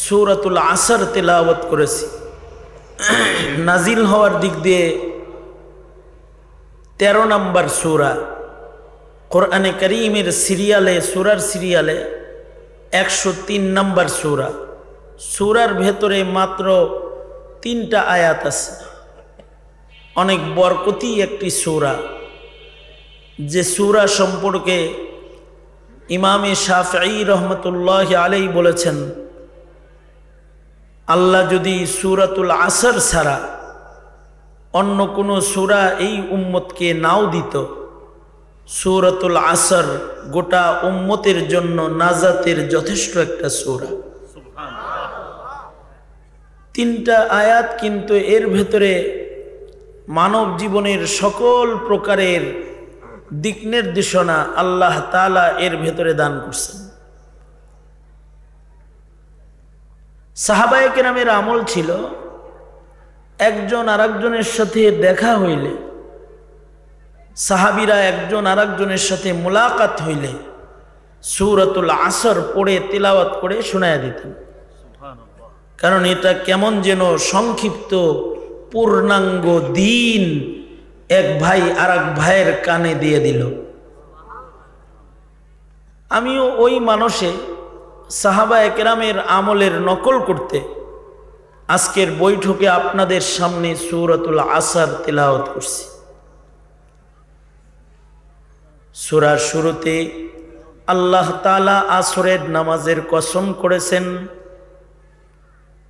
সূরাতুল আসর তেলাওয়াত করেছি। নাজিল হওয়ার দিক দিয়ে 13 নম্বর সূরা, কোরআনে কারীমের সিরিয়ালে, সূরার সিরিয়ালে 103 নম্বর সূরা। সূরার ভেতরে মাত্র 3টা আয়াত আছে। অনেক বরকতি একটি সূরা, যে সূরা সম্পর্কে ইমামে শাফঈ রহমতুল্লাহ আলাইহি বলেছেন, আল্লাহ যদি সূরাতুল আসর ছাড়া অন্য কোনো সূরা এই উম্মতকে নাও দিত, সূরাতুল আসর গোটা উম্মতের জন্য নাজাতের যথেষ্ট একটা সূরা। 3টা আয়াত, কিন্তু এর ভেতরে মানব জীবনের সকল প্রকারের দিক নির্দেশনা আল্লাহ তাআলা এর ভেতরে দান করছেন। সাহাবায়ে কেরামের আমল ছিল, একজন আরেকজনের সাথে দেখা হইলে, সাহাবীরা একজন আরেকজনের সাথে মুলাকাত হইলে সূরাতুল আসর পড়ে তেলাওয়াত করে শোনায়া দিতেন। কারণ এটা কেমন যেন সংক্ষিপ্ত পূর্ণাঙ্গ দিন এক ভাই আরেক ভাইয়ের কানে দিয়ে দিল। আমিও ওই মানুষে সাহাবায়ে কেরামের আমলের নকল করতে আজকের বৈঠকে আপনাদের সামনে সূরাতুল আসর তেলাওয়াত করছি। সূরার শুরুতে আল্লাহ তাআলা আসরের নামাজের কসম করেছেন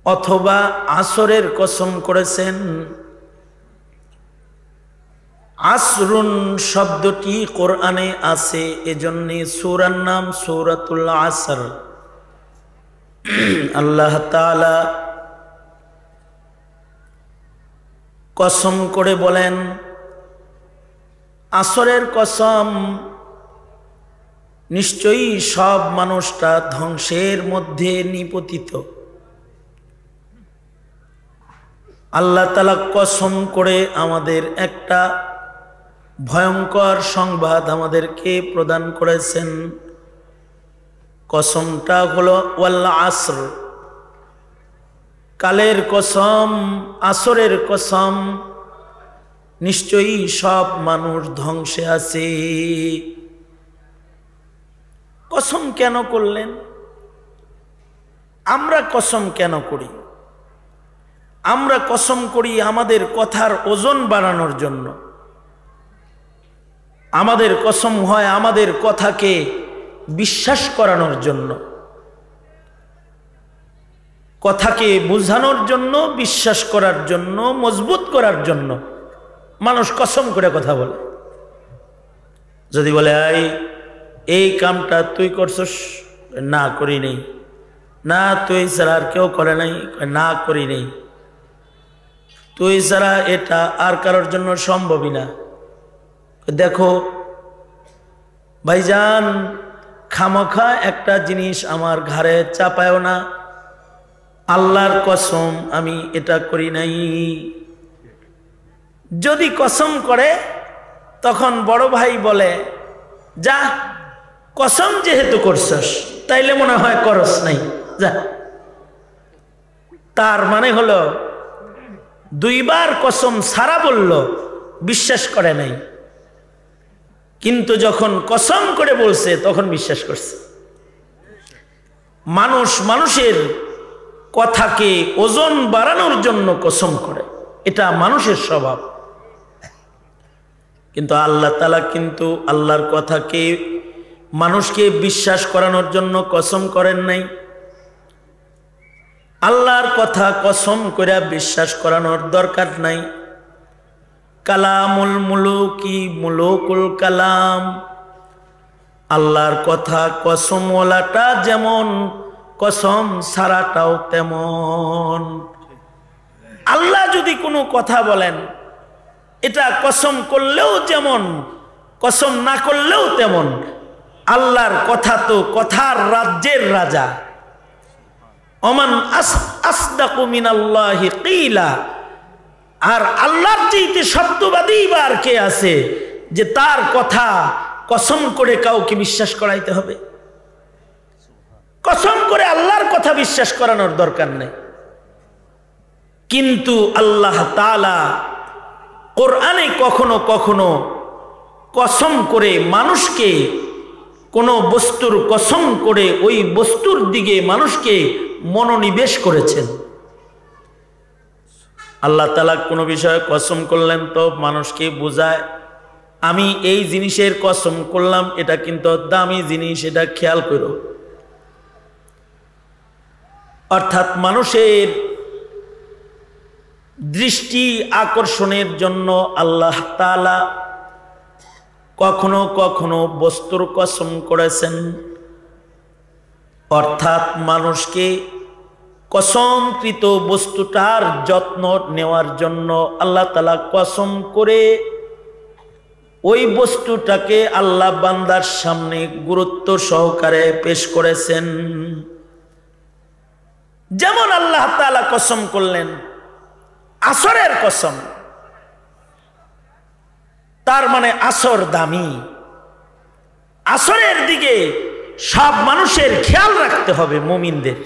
অথবা আসরের কসম করেছেন। আসরুন শব্দটি কোরআনে আছে, এজন্য সূরার নাম সূরাতুল আসর। আল্লাহ তাআলা কসম করে বলেন, আসরের কসম, নিশ্চয়ই সব মানুষটা ধ্বংসের মধ্যে নিপতিত। আল্লাহ তাআলা কসম করে আমাদের একটা ভয়ঙ্কর সংবাদ আমাদেরকে প্রদান করেছেন। কসমটা হলো ওয়াল আসর, কালের কসম, আসরের কসম, নিশ্চয়ই সব মানুষ ধ্বংসে আছে। কসম কেন করলেন? আমরা কসম কেন করি? আমরা কসম করি আমাদের কথার ওজন বাড়ানোর জন্য। আমাদের কসম হয় আমাদের কথাকে বিশ্বাস করানোর জন্য, কথাকে বোঝানোর জন্য, বিশ্বাস করার জন্য, মজবুত করার জন্য মানুষ কসম করে কথা বলে। যদি বলে এই কামটা তুই করছস, না করি নেই। না, তুই ছাড়া আর কেউ করে নাই, না করি নেই। তুই ছাড়া এটা আর কারোর জন্য সম্ভবই না। দেখো ভাইজান, খামখা একটা জিনিস আমার ঘাড়ে চাপায়ও না, আল্লাহর কসম আমি এটা করি নাই। যদি কসম করে তখন বড় ভাই বলে, যা কসম যেহেতু করছস তাইলে মনে হয় করস নাই, যা। তার মানে হলো 2 বার কসম সারা বলল, বিশ্বাস করে নাই, কিন্তু যখন কসম করে বলছে তখন বিশ্বাস করছে। মানুষ মানুষের কথাকে ওজন বাড়ানোর জন্য কসম করে, এটা মানুষের স্বভাব। কিন্তু আল্লাহ তাআলা কিন্তু আল্লাহর কথাকে মানুষকে বিশ্বাস করানোর জন্য কসম করেন নাই। আল্লাহর কথা কসম করে বিশ্বাস করানোর দরকার নাই। কালামুল মুলুকি মুলুকুল কালাম, আল্লাহর কথা কসমওয়ালাটা যেমন, কসম সারাটাও তেমন। আল্লাহ যদি কোনো কথা বলেন, এটা কসম করলেও যেমন, কসম না করলেও তেমন। আল্লাহর কথা তো কথার রাজ্যের রাজা। ওমান আসদাকু মিনাল্লাহি কিলা, আর আল্লাহর চাইতে সত্যবাদী আর কে আছে যে তার কথা কসম করে কাউকে বিশ্বাস করাইতে হবে? কসম করে আল্লাহর কথা বিশ্বাস করানোর দরকার নেই। কিন্তু আল্লাহ তাআলা কোরআনে কখনো কখনো কসম করে মানুষকে, কোনো বস্তুর কসম করে ওই বস্তুর দিকে মানুষকে মনোনিবেশ করেছেন। আল্লাহ তাআলা কোনো বিষয়ে কসম করলেন তো মানুষকে বোঝায় আমি এই জিনিসের কসম করলাম, এটা কিন্তু দামি জিনিস, এটা খেয়াল করো। অর্থাৎ মানুষের দৃষ্টি আকর্ষণের জন্য আল্লাহ তাআলা কখনো কখনো বস্তুর কসম করেছেন। অর্থাৎ মানুষকে কসমকৃত বস্তুটার যত্ন নেওয়ার জন্য আল্লাহ তাআলা কসম করে ওই বস্তুটাকে আল্লাহ বান্দার সামনে গুরুত্ব সহকারে পেশ করেছেন। যেমন আল্লাহ তাআলা কসম করলেন আসরের কসম, তার মানে আসর দামি, আসরের দিকে সব মানুষের খেয়াল রাখতে হবে, মুমিনদের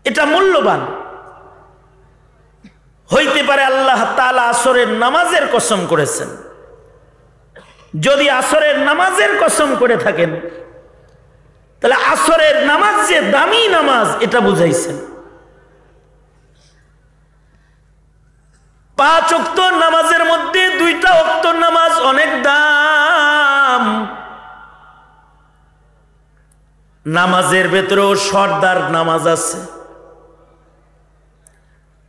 এটা মূল্যবান। হইতে পারে আল্লাহ তাআলা আসরের নামাজের কসম করেছেন, যদি আসরের নামাজের কসম করে থাকেন তাহলে আসরের নামাজ যে দামি নামাজ এটা বুঝাইছেন। 5 ওয়াক্ত নামাজের মধ্যে 2টা ওয়াক্ত নামাজ অনেক দাম। নামাজের ভেতরেও সর্দার নামাজ আছে।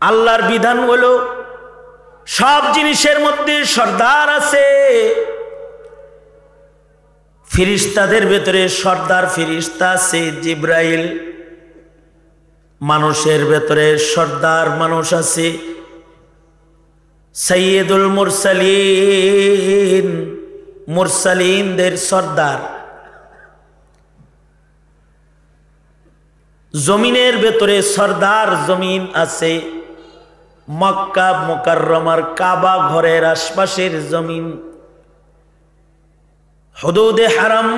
আল্লাহর বিধান হলো সব জিনিসের মধ্যে সর্দার আছে। ফেরেশতাদের ভেতরে সর্দার ফেরেশতা আছে জিবরাইল, মানুষের ভেতরে সর্দার মানুষ আছে সাইয়্যিদুল মুরসালিন, মুরসালিনদের সর্দার। জমিনের ভেতরে সর্দার জমিন আছে মক্কা মুকাররমার কাবা ঘরের আশপাশের জমিন, হুদুদে হারাম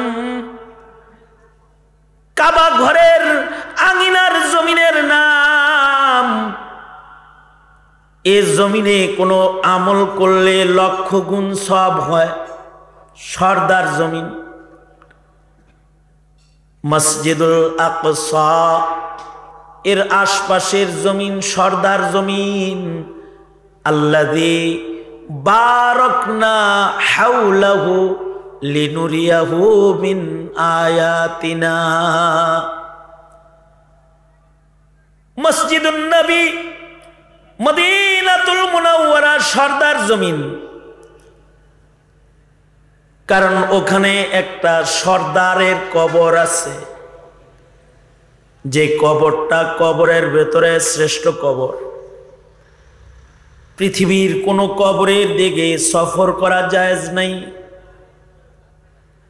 কাবা ঘরের আঙিনার জমিনের নাম। এ জমিনে কোনো আমল করলে 1,00,000 গুণ সওয়াব হয়, সর্দার জমিন। মসজিদুল আকসা এর আশপাশের জমিন সর্দার জমিন। আল্লাযী বারাকনা হাওলাহু লিনুরিয়াহু মিন আয়াতিনা। মসজিদুন নবী মদিনাতুল মুনাওয়ারা সর্দার জমিন, কারণ ওখানে একটা সর্দারের কবর আছে, যে কবরটা কবরের ভেতরে শ্রেষ্ঠ কবর। পৃথিবীর কোনো কবরের দিকে সফর করা জায়েজ নাই।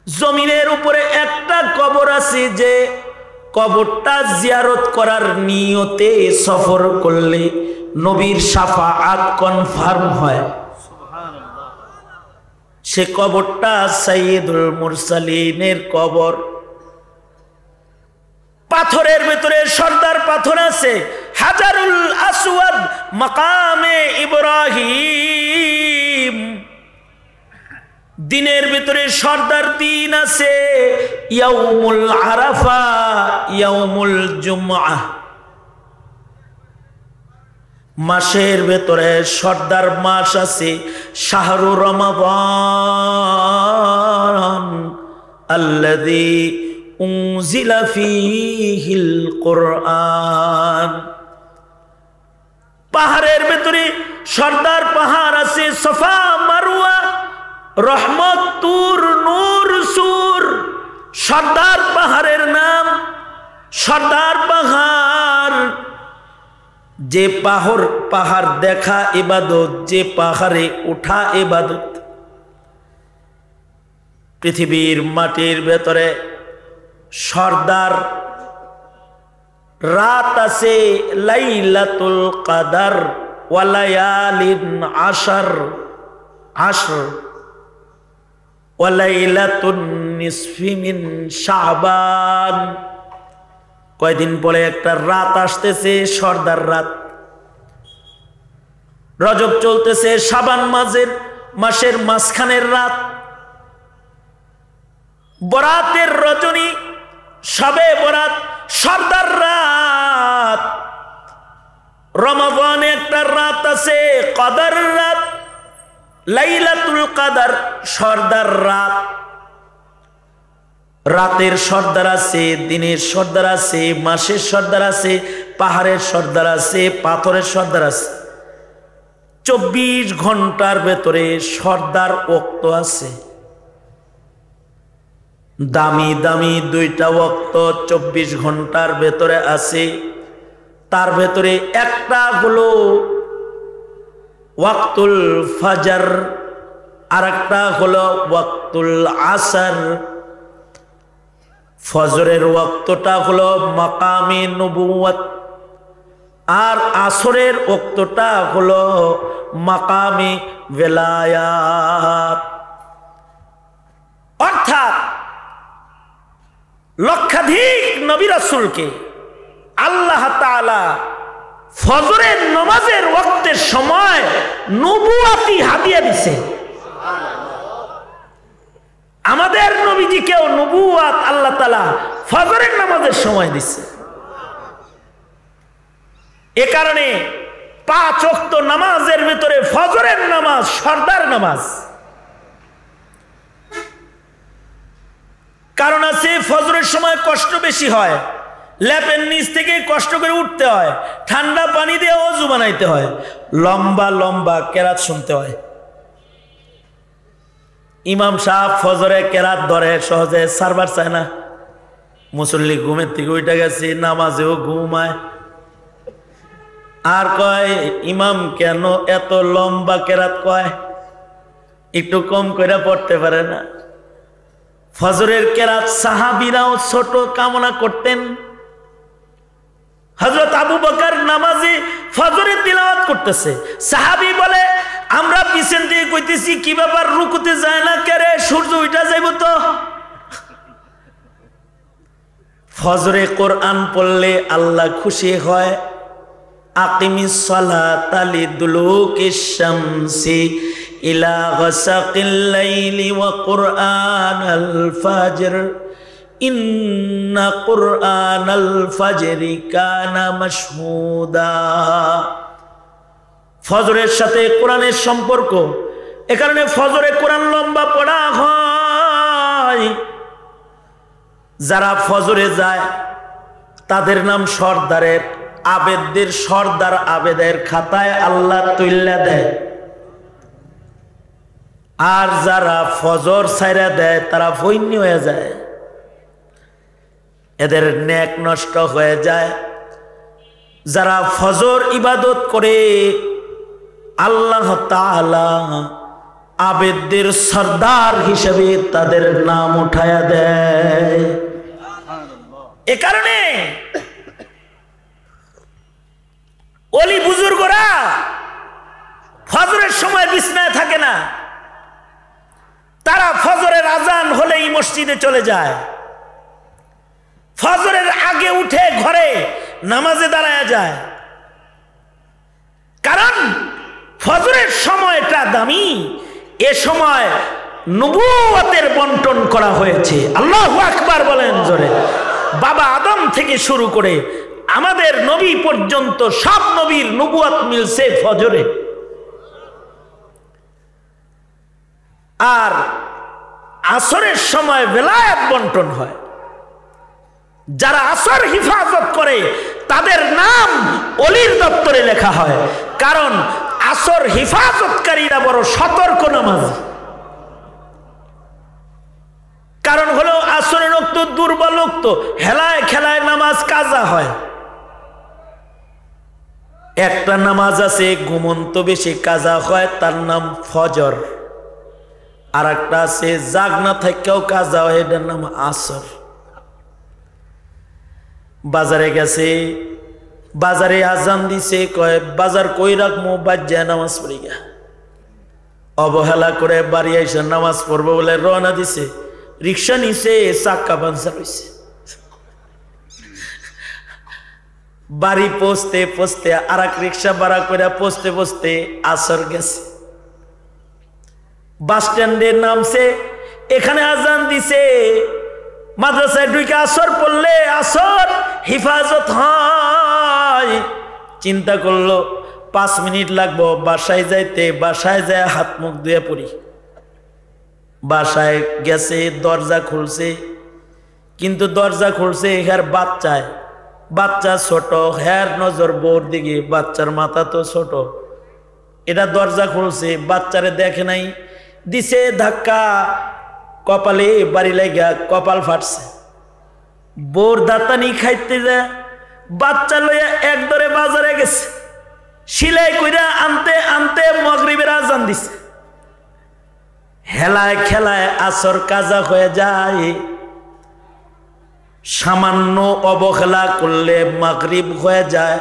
জমিনের উপরে একটা কবর আছে, যে কবরটা জিয়ারত করার নিয়তে সফর করলে নবীর শাফাআত কনফার্ম হয়। সে কবরটা সাইয়্যিদুল মুরসালিনের কবর। পাথরের ভেতরে সর্দার পাথর আছে, হাজারুল আসওয়াদ মাকামে ইব্রাহিম। দিনের ভিতরে সর্দার দিন আছে, ইয়াউমুল আরাফা, ইয়াউমুল জুমআহ। মাসের ভেতরে সর্দার মাস আছে, শাহরু রমাদান আল্লাযী উনজিলা ফীহিল কুরআন। পাহাড়ের ভেতরে সর্দার পাহাড় আছে, সফা মারওয়া, রহমত, তুর, নূর, সুর। সর্দার পাহাড়ের নাম সর্দার পাহাড়। যে পাহাড় দেখা ইবাদত, যে পাহাড়ে ওঠা ইবাদত। পৃথিবীর মাটির ভেতরে সর্দার রাত আছে, লাইলাতুল কাদার ওয়া লায়ালিন আশর, আশর ওয়া লাইলাতুন নিসফি মিন শাবান। কয়দিন পরে একটা রাত আসতেছে, সর্দার রাত। রজব চলতেছে, শাবান মাসের মাঝখানের রাত, বরাতের রজনী, শবে বরাত, সর্দার রাত। রমাদানে একটা রাত আছে, কদর রাত, লাইলাতুল কদর, সর্দার রাত। রাতের সর্দার আছে, দিনের সর্দার আছে, মাসের সর্দার আছে, পাহাড়ের সর্দার আছে, পাথরের সর্দার আছে। 24 ঘন্টার ভেতরে সর্দার ওক্ত আছে। দামি দামি 2টা ওক্ত 24 ঘন্টার ভেতরে আছে। তার ভেতরে একটা হলো ওয়াক্তুল ফাজর, আর একটা হলো ওয়াক্তুল আসর। ফজরের ওয়াক্তটা হলো মাকামে নবুয়ত, আর আসরের ওয়াক্তটা হলো মাকামে বেলায়াত। অর্থাৎ লক্ষাধিক নবী রাসূলকে আল্লাহ তাআলা ফজরের নামাজের ওয়াক্তের সময় নবুয়াতি হাদিয়া দিছে। আমাদের নবীজিকেও নবুয়াত আল্লাহ তাআলা ফজরের নামাজের সময় দিচ্ছে। এ কারণে 5 ওয়াক্ত নামাজের ভিতরে ফজরের নামাজ সর্দার নামাজ। কারণ আছে, ফজরের সময় কষ্ট বেশি হয়, ল্যাপের নিচ থেকে কষ্ট করে উঠতে হয়, ঠান্ডা পানি দিয়ে ওযু বানাইতে হয়, লম্বা লম্বা কেরাত শুনতে হয়। ইমাম সাহেব ফজরে কেরাত ধরে, সহজে সারবার চায় না। মুসল্লি ঘুমের থেকে উঠে গেছে, নামাজেও ঘুমায়, আর কয় ইমাম কেন এত লম্বা কেরাত কয়, একটু কম করে পড়তে পারে না। ফজরের কেরাত সাহাবীরাও ছোট কামনা করতেন। হযরত আবু বকর নামাজে ফজরের তিলাওয়াত করতেছে, সাহাবী বলে আমরা পিছন থেকে কইতেছি কি ব্যাপার, রুকুতে যায় না কেরে, সূর্য উঠা যাইব তো। ফজরে কোরআন পড়লে আল্লাহ খুশি হয়। আকিমিস সালাতা লিদুলুকিশ শামসি ইলা গাসাকিল লাইলি ওয়া কুরআনাল ফাজর ইন্না কুরআনাল ফাজরি কানা মাশহুদা। ফজরের সাথে কোরআনের সম্পর্ক, এ কারণে ফজরে কোরআন লম্বা পড়া হয়। যারা ফজরে যায় তাদের নাম সর্দারের, আবেদদের সর্দার আবেদের খাতায় আল্লাহ তুইল্লা দেয়। আর যারা ফজর ছাইরা দেয় তারা ফৈন্য হয়ে যায়, এদের নেক নষ্ট হয়ে যায়। যারা ফজর ইবাদত করে আল্লাহ তাআলা আবেদদের সর্দার হিসেবে তাদের নাম উঠায়া দেয়। এ কারণে ওলি বুজুর্গরা ফজরের সময় বিছনায় থাকে না, তারা ফজরের আজান হলেই মসজিদে চলে যায়। ফজরের আগে উঠে ঘরে নামাজে দাঁড়ায় যায়, কারণ ফজরের সময়টা দামি। এ সময় নবুয়তের বন্টন করা হয়েছে। আল্লাহু আকবার বলেন জোরে। বাবা আদম থেকে শুরু করে আমাদের নবী পর্যন্ত সব নবীর নবুয়ত মিলছে ফজরে। আর আসরের সময় বেলায়েত বন্টন হয়। যারা আসর হিফাজত করে তাদের নাম ওলির দপ্তরে লেখা হয়, কারণ আসর হিফাজতকারীরা বড় সতর্ক নামাজ। কারণ হলো আসরের ওক্ত দুর্বল ওক্ত, হেলায় খেলায় নামাজ কাজা হয়। একটা নামাজ আছে ঘুমন্ত বেশি কাজা হয়, তার নাম ফজর। আর একটা আছে জাগনা থেকেও কাজা হয়, এটার নাম আসর। বাজারে গেছে, বাজারে আজান দিছে, কয় বাজার কই রাখবো, বাজ্যা নামাজ পড়ি গা। অবহেলা করে বাড়ি এসে নামাজ পড়বো বলে রওনা দিছে, রিক্সা নিছে, চাক্কা পাঞ্চার হইছে। বাড়ি পৌঁছতে পৌঁছতে আর এক রিক্সা ভাড়া করে পৌঁছতে পৌঁছতে আসর গেছে। বাস স্ট্যান্ডে নামছে, এখানে আজান দিছে। মাদ্রাসায় ঢুকে আসর পড়লে আসর হিফাজত হয়। চিন্তা করলো 5 মিনিট লাগবো বাসায় যাইতে, বাসায় যায় হাত মুখ ধুয়ে পড়ি। বাসায় গেছে, দরজা খুলছে, কিন্তু দরজা খুলছে হের বাচ্চা ছোট, হের নজর বোর দিকে, বাচ্চার মাথা তো ছোট। এটা দরজা খুলছে, বাচ্চারে দেখে নাই, দিছে ধাক্কা, কপালে বাড়ি লাগা কপাল ফাটছে। বোর দাঁতানি খাইতে যায়, বাচ্চা লইয়া একদরে বাজারে গেছে, সিলাই কইরা আনতে আনতে মাগরিবের আজান দিছে। হেলায় খেলায় আসর কাজা হয়ে যায়। সামান্য অবহেলা করলে মাগরিব হয়ে যায়।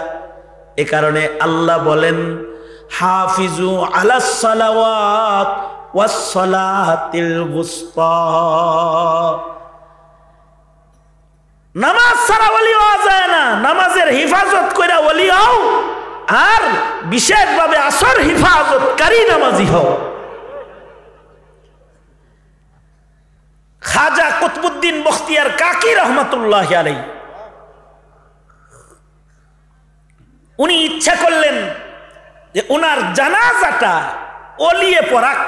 এ কারণে আল্লাহ বলেন, হাফিজু আলাস সালাওয়াত ওয়াস সালাতিল বুসতা। নামাজ ছাড়া ওলি হওয়া যায় না, নামাজের হিফাজত কইরা ওলি হও, আর বিশেষভাবে আসর হিফাজতকারী নামাজি হও। খাজা কুতবুদ্দিন বখতিয়ার কাকি রহমাতুল্লাহ আলাইহি উনি ইচ্ছা করলেন যে ওনার জানাজাটা ওলিয়ে পড়াক।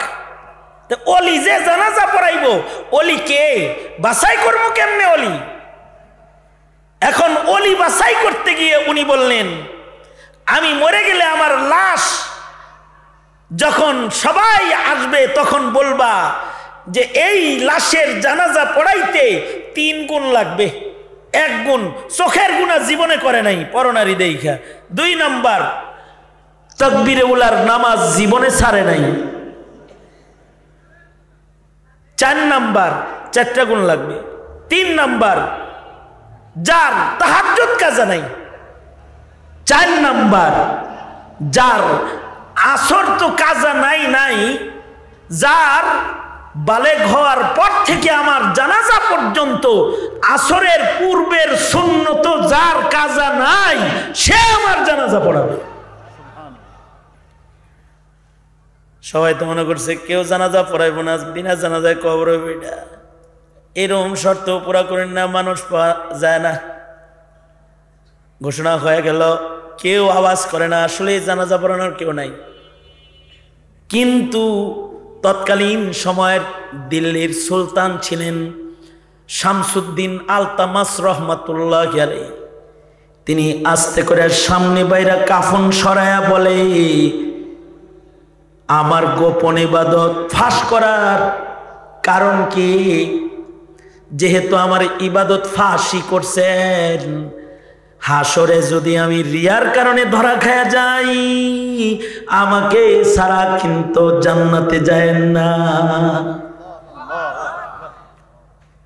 তো ওলি যে জানাজা পড়াইব, ওলি কে বাছাই করবো কেমনে ওলি? এখন ওলি বাছাই করতে গিয়ে উনি বললেন, আমি মরে গেলে আমার লাশ যখন সবাই আসবে তখন বলবা যে এই লাশের জানাজা পড়াইতে 3 গুণ লাগবে। 1 গুণ চোখের গুণা জীবনে করে নাই, পরনারী দেখা। 2 নাম্বার তাকবীরে উলার নামাজ জীবনে ছাড়ে নাই। 4 নাম্বার 4টা গুণ লাগবে। 3 নাম্বার যার তাহাজ্জুদ কাজা নাই। 4 নাম্বার যার আসর তো কাজা নাই, যার বালেগ হওয়ার পর থেকে আমার জানাজা পর্যন্ত আসরের পূর্বের সুন্নত যার কাজা নাই, সে আমার জানাজা পড়াবে। সবাই তো মনে করছে কেউ জানাজা পড়াইব না, বিনা জানাজায় কবর হইব। এটা এরকম শর্ত পুরা করেন না, মানুষ পাওয়া যায় না। ঘোষণা হয়ে গেল, কেউ আওয়াজ করে না, আসলে জানাজা পড়ানোর কেউ নাই। কিন্তু তৎকালীন সময়ের দিল্লির সুলতান ছিলেন শামসুদ্দিন আলতামাস রহমাতুল্লাহ আলাইহি। তিনি আস্তে করে সামনে বাইরা কাফন সরায়া বলে, আমার গোপন ইবাদত ফাঁস করার কারণ কি? যেহেতু আমার ইবাদত ফাঁসি করছেন, হাসরে যদি আমি রিয়ার কারণে ধরা খায়া যাই, আমাকে সারা কিন্তু জান্নাতে যায় না।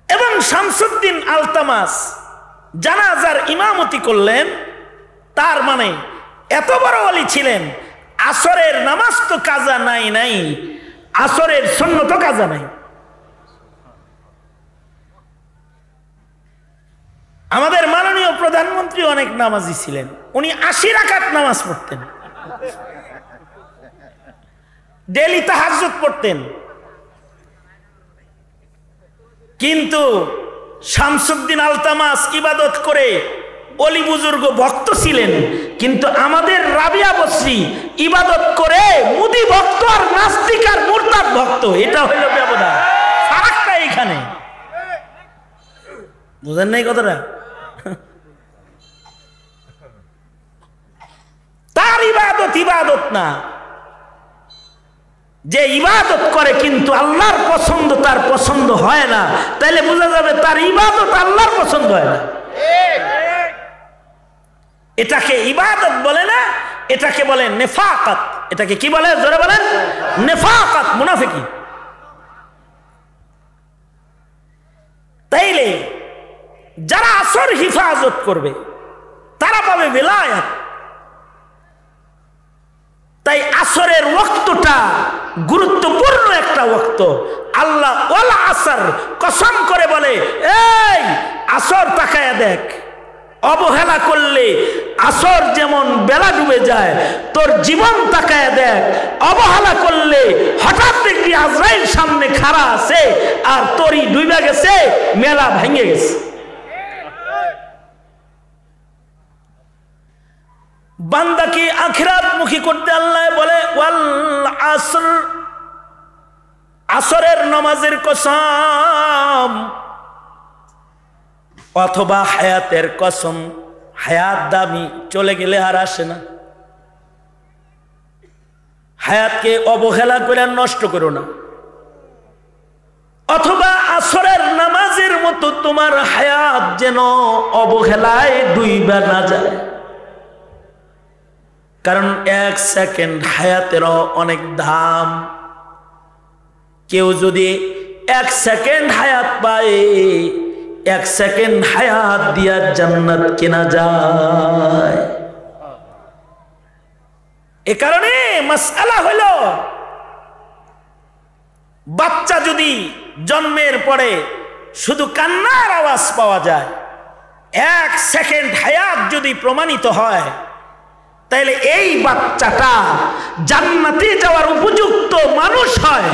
এবং শামসুদ্দিন আলতামাস জানাজার ইমামতি করলেন। তার মানে এত বড় ওলি ছিলেন, আসরের নামাজ তো কাজা নাই, আসরের সুন্নত কাজা নাই। আমাদের মাননীয় প্রধানমন্ত্রী অনেক নামাজি ছিলেন, উনি 80 রাকাত নামাজ পড়তেন, ডেইলি তাহাজ্জুদ পড়তেন। কিন্তু শামসুদ্দিন আলতামাস ইবাদত করে অলি বুজুর্গ ভক্ত ছিলেন, কিন্তু আমাদের রাবিয়া বসরি ইবাদত করে মুদি ভক্ত আর নাস্তিক আর মুরতাদ ভক্ত। এটা হইল ব্যবধান, ফারাকটা এখানে। বুঝেন নাই কথাটা? তার ইবাদত না, যে ইবাদত করে কিন্তু আল্লাহর পছন্দ তার পছন্দ হয় না, তাইলে বোঝা যাবে তার ইবাদত আল্লাহর পছন্দ হয় না। এটাকে ইবাদত বলে না, এটাকে বলে নেফাকাত। এটাকে কি বলে জোরে বলেন? নেফাকাত, মুনাফিকি। তাইলে যারা আসর হিফাজত করবে তারা পাবে বেলায়াত। তাই আসরের ওয়াক্তটা গুরুত্বপূর্ণ একটা ওয়াক্ত। আল্লাহ ওয়াল আসর কসম করে বলে, এই আসর তাকায়া দেখ, অবহেলা করলে আসর যেমন বেলা ডুবে যায়, তোর জীবন তাকায় দেখ, অবহেলা করলে হঠাৎ দেখবি আজরাইল সামনে খাড়া আছে আর তোরই ডুবে গেছে, মেলা ভেঙে গেছে। বান্দাকে আখিরাতমুখী করতে আল্লাহ বলে ওয়াল আসর, আসরের নামাজের কসম, অথবা হায়াতের কসম। হায়াত দামি, চলে গেলে আর আসে না। হায়াতকে অবহেলা করে নষ্ট করো না। অথবা আসরের নামাজের মতো তোমার হায়াত যেন অবহেলায় ডুইবা না যায়, কারণ এক সেকেন্ড হায়াতেরও অনেক দাম। কেউ যদি এক সেকেন্ড হায়াত পায়, এক সেকেন্ড হায়াত দিয়া জান্নাত কেনা যায়। এ কারণে মাসআলা হলো, বাচ্চা যদি জন্মের পরে শুধু কান্নার আওয়াজ পাওয়া যায়, এক সেকেন্ড হায়াত যদি প্রমাণিত হয়, তাহলে এই বাচ্চাটা জান্নাতে যাওয়ার উপযুক্ত মানুষ হয়।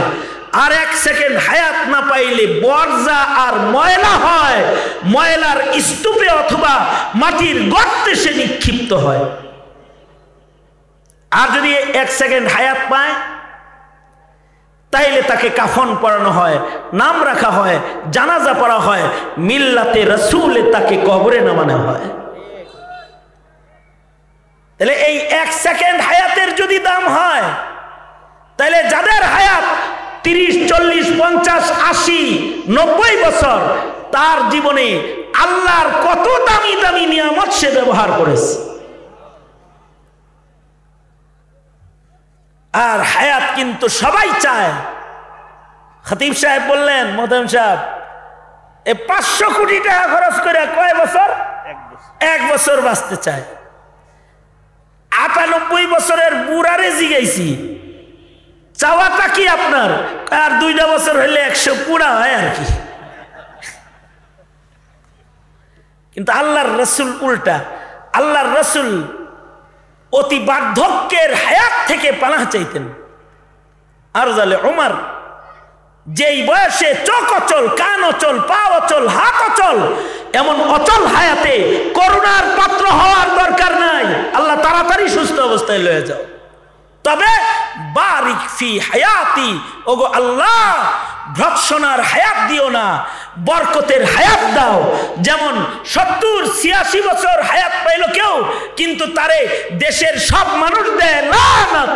আর এক সেকেন্ড হায়াত না পাইলে বর্জা আর ময়লা হয়, ময়লার স্তূপে অথবা মাটির গর্তে সে নিক্ষিপ্ত হয়। আর যদি এক সেকেন্ড হায়াত পায়, তাইলে তাকে কাফন পরানো হয়, নাম রাখা হয়, জানাজা পড়া হয়, মিল্লাতে রাসূলে তাকে কবরে নামানো হয়। তাহলে এই এক সেকেন্ড হায়াতের যদি দাম হয়, তাহলে যাদের হায়াত 30, 40, 50, 80, 90 বছর, তার জীবনে আল্লাহর কত দামি দামি নিয়ামত সে ব্যবহার করেছে। আর হায়াত কিন্তু সবাই চায়। খতিব সাহেব বললেন, মোহতামিম সাহেব, 500 কোটি টাকা খরচ করে কয় বছর? 1 বছর বাঁচতে চায়। 98 বছরের বুড়ারে জিগাইছি, চাওয়াটা কি আপনার? আর 2টা বছর হইলে 100 পুরা হয় আর কি। কিন্তু আল্লাহর রসুল উল্টা। আল্লাহর রসুল অতি বার্ধক্যের হায়াত থেকে পানাহ চাইতেন। আর জালে ওমর যেই বয়সে চোখ অচল, কান অচল, পা অচল, হাত অচল, এমন অচল হায়াতে করুণার পাত্র হওয়ার দরকার নাই। আল্লাহ তাড়াতাড়ি সুস্থ অবস্থায় লয়ে যাও। তবে বারিক ফি হায়াতি, ওগো আল্লাহ ভৎসনার হায়াত দিও না, বরকতের হায়াত দাও। যেমন 70-86 বছর হায়াত পাইল কেউ, কিন্তু তারে দেশের সব মানুষ দেয় লানত।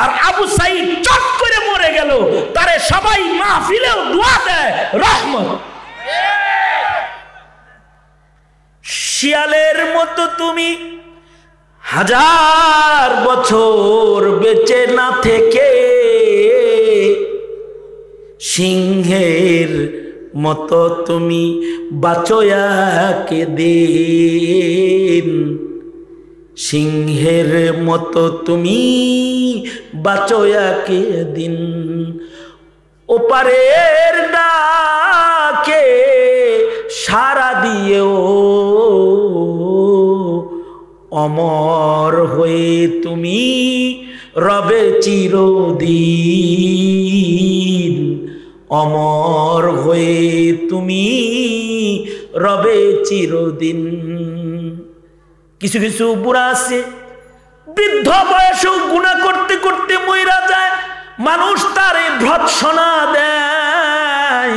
আর আবু সাইদ চট করে মরে গেল, তারে সবাই মাহফিলেও দোয়া দেয় রহমত। শিয়ালের মতো তুমি 1000 বছর বেঁচে না থেকে সিংহের মতো তুমি বাঁচো একদিন। সিংহের মতো তুমি বাঁচো একদিন। ওপারের ডাকে সাড়া দিয়েও অমর হয়ে তুমি রবে চিরদিন। অমর হয়ে তুমি রবে চিরদিন। কিছু কিছু বুড়া আছে বৃদ্ধ বয়সেও গুনাহ করতে করতে মইরা যায়, মানুষ তারে ভৎসনা দেয়।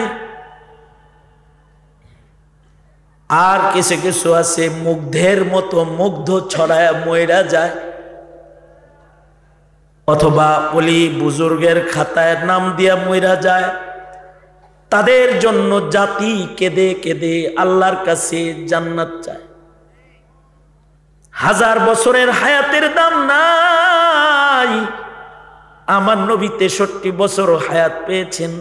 আর কিছু কিছু আছে মুগ্ধের মতো মুগ্ধ ছড়ায় মইরা যায়, অথবা ওলি বুজুর্গের খাতায় নাম দিয়া মইরা যায়। তাদের জন্য জাতি কেঁদে কেঁদে আল্লাহর কাছে জান্নাত চায়। 1000 বছরের হায়াতের দাম নাই। আমার নবী 63 বছর হায়াত পেয়েছেন,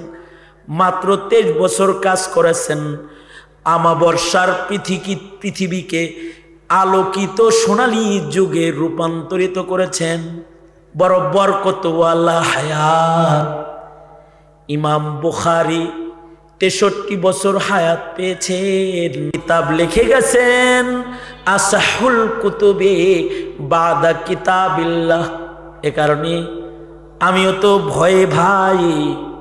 মাত্র 23 বছর কাজ করেছেন। আমাবর্ষার পৃথিবীকে আলোকিত সোনালী যুগে রূপান্তরিত করেছেন। বড় বরকতওয়ালা হায়াত। ইমাম বুখারী 63 বছর হায়াত পেয়েছেন। কিতাব লিখে গেছেন আসাহুল কুতুবে বাদা কিতাবিল্লাহ। এ কারণে আমিও তো ভয়ে ভাই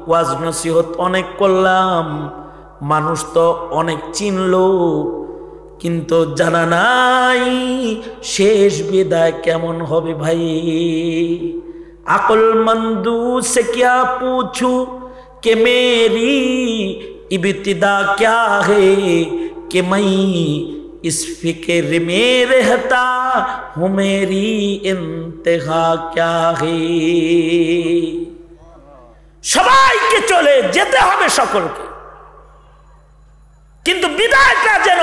ওয়াজ নসিহত অনেক করলাম, মানুষ তো অনেক চিনলো, কিন্তু জানা নাই শেষ বিদায় কেমন হবে ভাই। अक्लमंदू से क्या पूछूं कि मेरी इब्तिदा क्या है, कि मैं इस फिक्र में रहता हूँ मेरी इंतहा क्या है। সবাইকে চলে যেতে হবে সকলকে, কিন্তু বিদায়টা যেন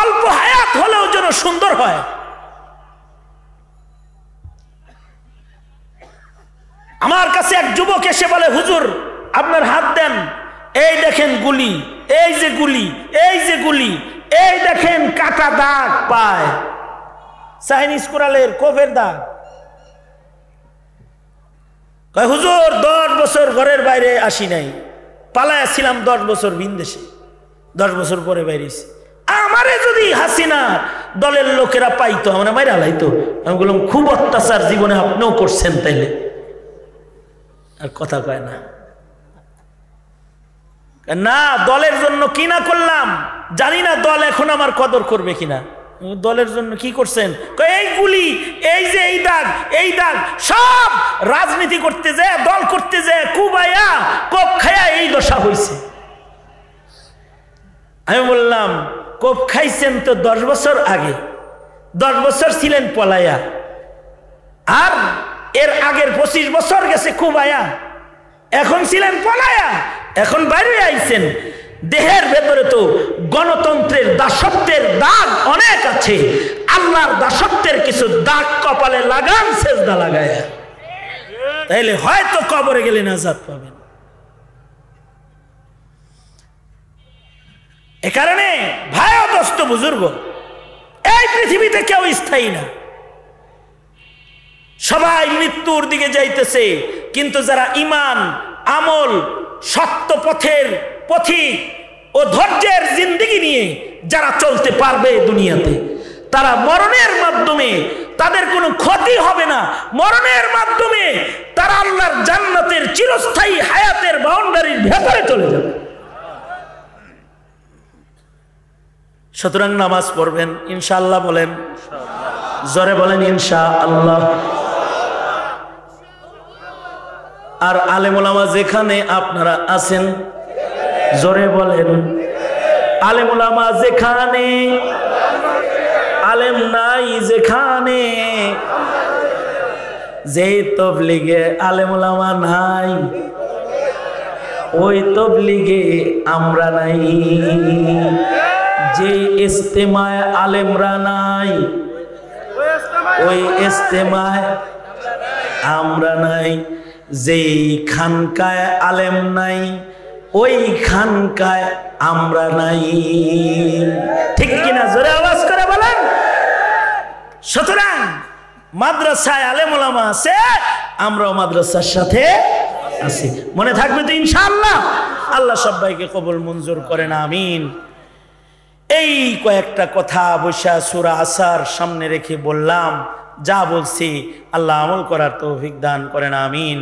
অল্প হায়াত হলেও যেন সুন্দর হয়। আমার কাছে এক যুবক এসে বলে, হুজুর আপনার হাত দেন, এই দেখেন গুলি, এই যে গুলি, এই যে গুলি, এই দেখেন কাটা দাগ পায়, চাইনিজ কোরালের কোফের দাগ। কয় হুজুর 10 বছর ঘরের বাইরে আসি নাই, পালায়া ছিলাম 10 বছর বিদেশে, 10 বছর পরে বাইরেছি। আমারে যদি হাসিনা দলের লোকেরা পাইতো আমরা মাইরা লাইতো। আমি বললাম খুব অত্যাচার জীবনে আপনিও করছেন তাইলে। আর কথা কয় না, না দলের জন্য কি না করলাম জানি না, দল এখন আমার কদর করবে কিনা। দলের জন্য কি করছেন? এই গুলি, এই যে এই দাগ, এই দাগ, সব রাজনীতি করতে যায়, দল করতে যায়, কুবায়া কোপ খায়া এই দশা হয়েছে। আমি বললাম কোপ খাইছেন তো 10 বছর আগে, 10 বছর ছিলেন পলায়া, আর এর আগের 25 বছর গেছে কুবায়া, এখন ছিলেন পলায়া, এখন বাইরে আইছেন। দেহের ভেতরে তো গণতন্ত্রের দাসত্বের দাগ অনেক আছে, আল্লাহর দাসত্বের কিছু দাগ কপালে লাগান, সেজদা লাগায়া, তাইলে হয়তো কবরে গেলে নাজাত পাবেন। এ কারণে ভাই দোস্ত বুজুর্গ, এই পৃথিবীতে কেউ স্থায়ী না, সবাই মৃত্যুর দিকে যাইতেছে। কিন্তু যারা ঈমান, আমল, সত্য পথের পথিক ও ধৈর্যের জিন্দেগি নিয়ে যারা চলতে পারবে দুনিয়াতে, তারা মরণের মাধ্যমে তাদের কোনো ক্ষতি হবে না, মরণের মাধ্যমে তারা আল্লাহর জান্নাতের চিরস্থায়ী হায়াতের বাউন্ডারির ভেতরে চলে যাবে। সুতরাং নামাজ পড়বেন ইনশাআল্লাহ, বলেন জোরে বলেন ইনশাআল্লাহ। আর আলেম ওলামা যেখানে আপনারা আছেন জোরে বলেন, আলেম ওলামা যেখানে, আলেম নাই যেখানে, যে তবলিগে আলেম ওলামা নাই ওই তবলিগে আমরা নাই, যে ইস্তেমায় আলেমরা নাই ওই ইস্তেমায় আমরা নাই, যেই খানকায় আলেম নাই ওই খানকায় আমরা নাই। ঠিক কিনা? জোরে আওয়াজ করে বলেন। সুতরাং মাদ্রাসায় আলেম ওলামা আছে, আমরাও মাদ্রাসার সাথে আছি, মনে থাকবে তো ইনশাআল্লাহ। আল্লাহ সবাইকে কবুল মঞ্জুর করেন, আমিন। এই কয়েকটা কথা বৈশা সূরা আসার সামনে রেখে বললাম, যা বলছি আল্লাহ আমল করার তৌফিক দান করেন, আমিন।